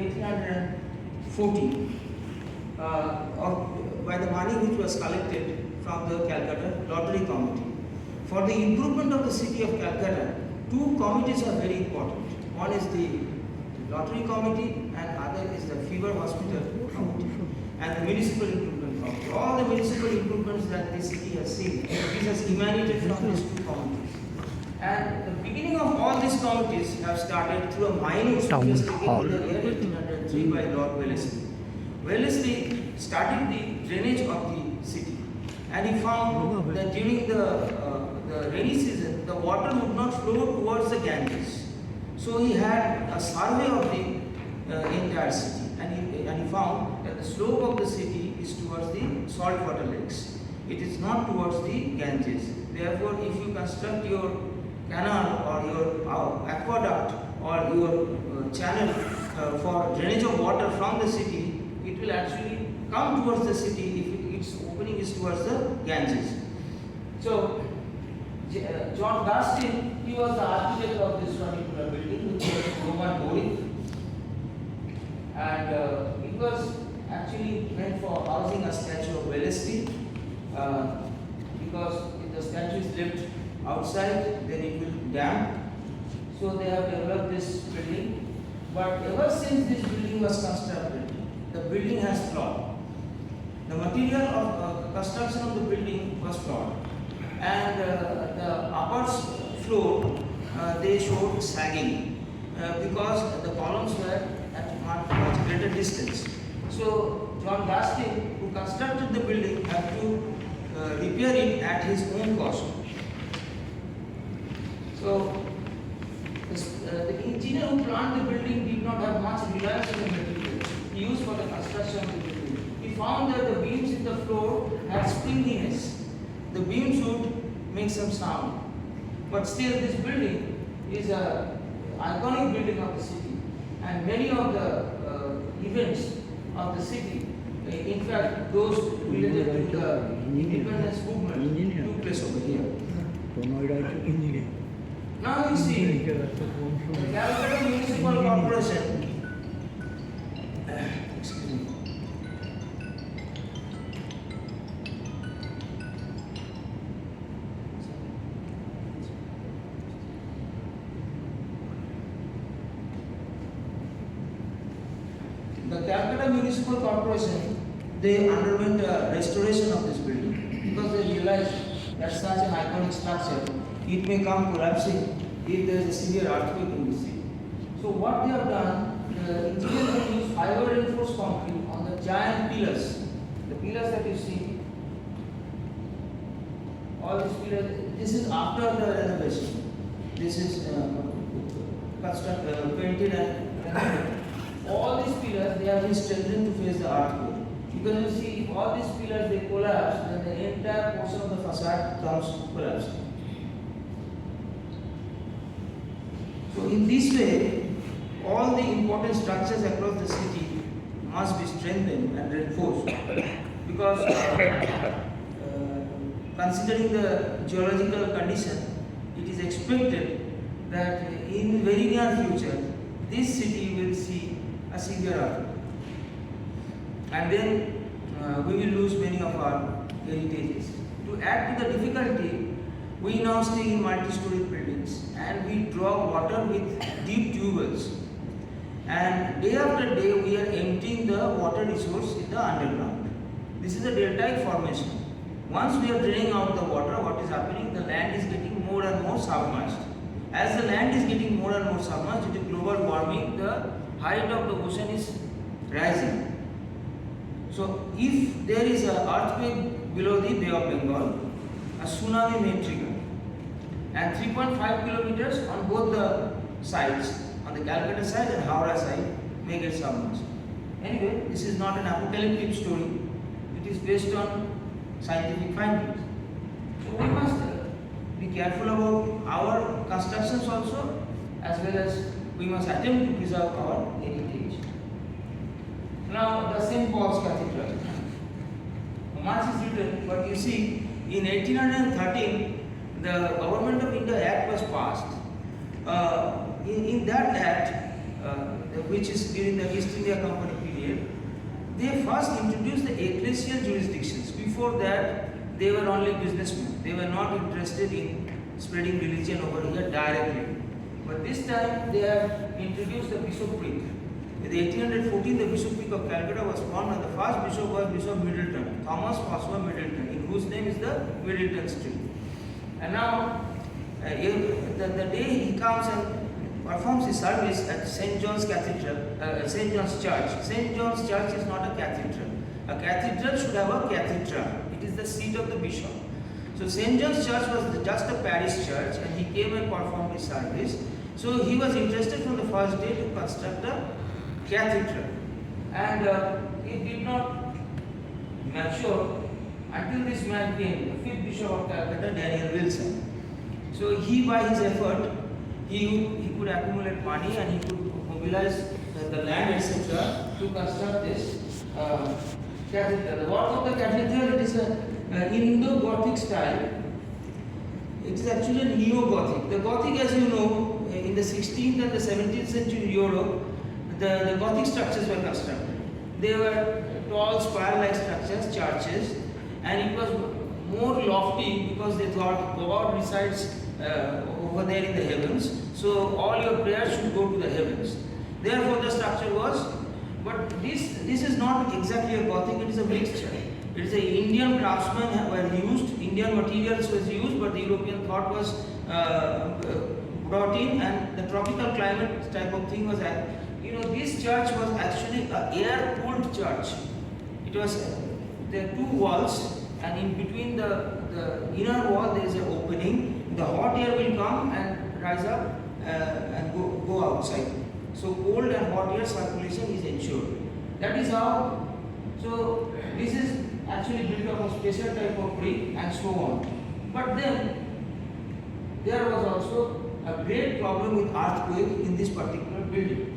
1814 by the money which was collected from the Calcutta Lottery Committee. For the improvement of the city of Calcutta, two committees are very important. One is the Lottery Committee and other is the Fever Hospital Committee and the Municipal Improvement Committee. All the municipal improvements that the city has seen, this has emanated from these two committees. And the beginning of all these committees have started through a minute which was taken in the year 1803 by Lord Wellesley. Wellesley started the drainage of the city, and he found that during the rainy season, the water would not flow towards the Ganges. So he had a survey of the entire city, and he found that the slope of the city is towards the saltwater lakes. It is not towards the Ganges. Therefore, if you construct your canal or your aqueduct or your channel for drainage of water from the city, it will actually come towards the city if its opening is towards the Ganges. So, John Gaston, he was the architect of this particular building, which was Roman Doric, and it was actually meant for housing a statue of Wellesley, because if the statue is left outside, then it will damp. So they have developed this building. But ever since this building was constructed, the building has flawed. The material of construction of the building was flawed, and the upper floor they showed sagging because the columns were at much greater distance. So John Gaston, who constructed the building, had to repair it at his own cost. So the engineer who planned the building did not have much reliance on the materials he used for the construction of the building. He found that the beams in the floor had springiness. The beams would make some sound. But still, this building is an iconic building of the city, and many of the events of the city, in fact, those related to the independence movement, took place over here. Pronoy. Now you see, the Calcutta Municipal Corporation, excuse me, the Calcutta Municipal Corporation, they underwent a restoration of this building because they realized that such an iconic structure, it may come collapsing if there is a severe earthquake in the city. So what they have done, the engineers have used fiber reinforced concrete on the giant pillars. The pillars that you see, all these pillars, this is after the renovation. This is painted and renovated. All these pillars, they have been strengthened to face the earthquake. Because you see, if all these pillars they collapse, then the entire portion of the facade comes collapsed. So in this way, all the important structures across the city must be strengthened and reinforced, because considering the geological condition, it is expected that in very near future, this city will see a severe earthquake, and then we will lose many of our heritages. To add to the difficulty, we now stay in multi-story buildings and we draw water with deep tube wells. And day after day we are emptying the water resource in the underground. This is a deltaic formation. Once we are draining out the water, what is happening? The land is getting more and more submerged. As the land is getting more and more submerged due to global warming, the height of the ocean is rising. So if there is an earthquake below the Bay of Bengal, a tsunami may trigger, and 3.5 kilometers on both the sides, on the Calcutta side and Howrah side, may get submerged. Anyway, this is not an apocalyptic story, it is based on scientific findings. So we must be careful about our constructions also, as well as we must attempt to preserve our heritage. Now, the St. Paul's Cathedral. Much is written, but you see, in 1813, the Government of India Act was passed. In that act, which is during the East India Company period, they first introduced the ecclesial jurisdictions. Before that, they were only businessmen. They were not interested in spreading religion over here directly. But this time, they have introduced the bishopric. In 1814, the bishopric of Calcutta was formed, and the first bishop was Bishop Middleton, Thomas François Middleton, in whose name is the Middleton Street. And now, the day he comes and performs his service at St. John's Cathedral, St. John's Church. St. John's Church is not a cathedral. A cathedral should have a cathedra. It is the seat of the bishop. So St. John's Church was just a parish church, and he came and performed his service. So he was interested from the first day to construct a cathedral, and it did not mature until this man came, the fifth bishop of Calcutta, Daniel Wilson. So he, by his effort, he could accumulate money and he could mobilize the land, etc., to construct this cathedral. The work of the cathedral, it is an Indo-Gothic style. It is actually a Neo-Gothic. The Gothic, as you know, in the 16th and the 17th century Europe, the Gothic structures were constructed. They were tall, spire-like structures, churches, and it was more lofty because they thought God resides over there in the heavens. So all your prayers should go to the heavens. Therefore, the structure was. But this is not exactly a Gothic. It is a mixture. It is a Indian craftsmen were used. Indian materials was used, but the European thought was brought in, and the tropical climate type of thing was. This church was actually an air-cooled church. It was there are two walls, and in between the inner wall there is an opening. The hot air will come and rise up and go outside. So cold and hot air circulation is ensured. That is how. So this is actually built of a special type of brick and so on. But then there was also a great problem with earthquake in this particular building.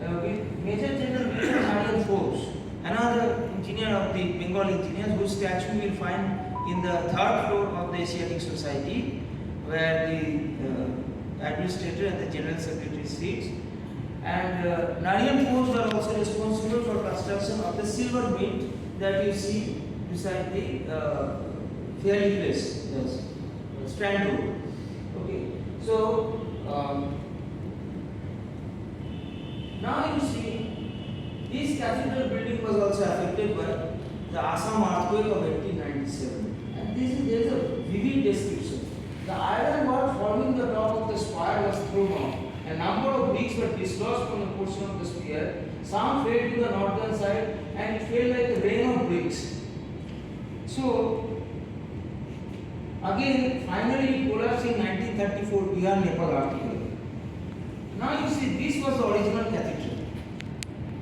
With Major General William Forbes, another engineer of the Bengal engineers, whose statue you will find in the third floor of the Asiatic Society, where the administrator and the general secretary sits. And Narian Forbes were also responsible for construction of the silver mint that you see beside the Fairly Place, Strand Road. Okay, so. Now you see, this cathedral building was also affected by the Assam earthquake of 1897. And there is a vivid description. The iron bar forming the top of the spire was thrown off. A number of bricks were dislodged from a portion of the spire. Some fell to the northern side, and it fell like a rain of bricks. So, again, finally it collapsed in 1934 Bihar Nepal earthquake. Now you see, this was the original cathedral.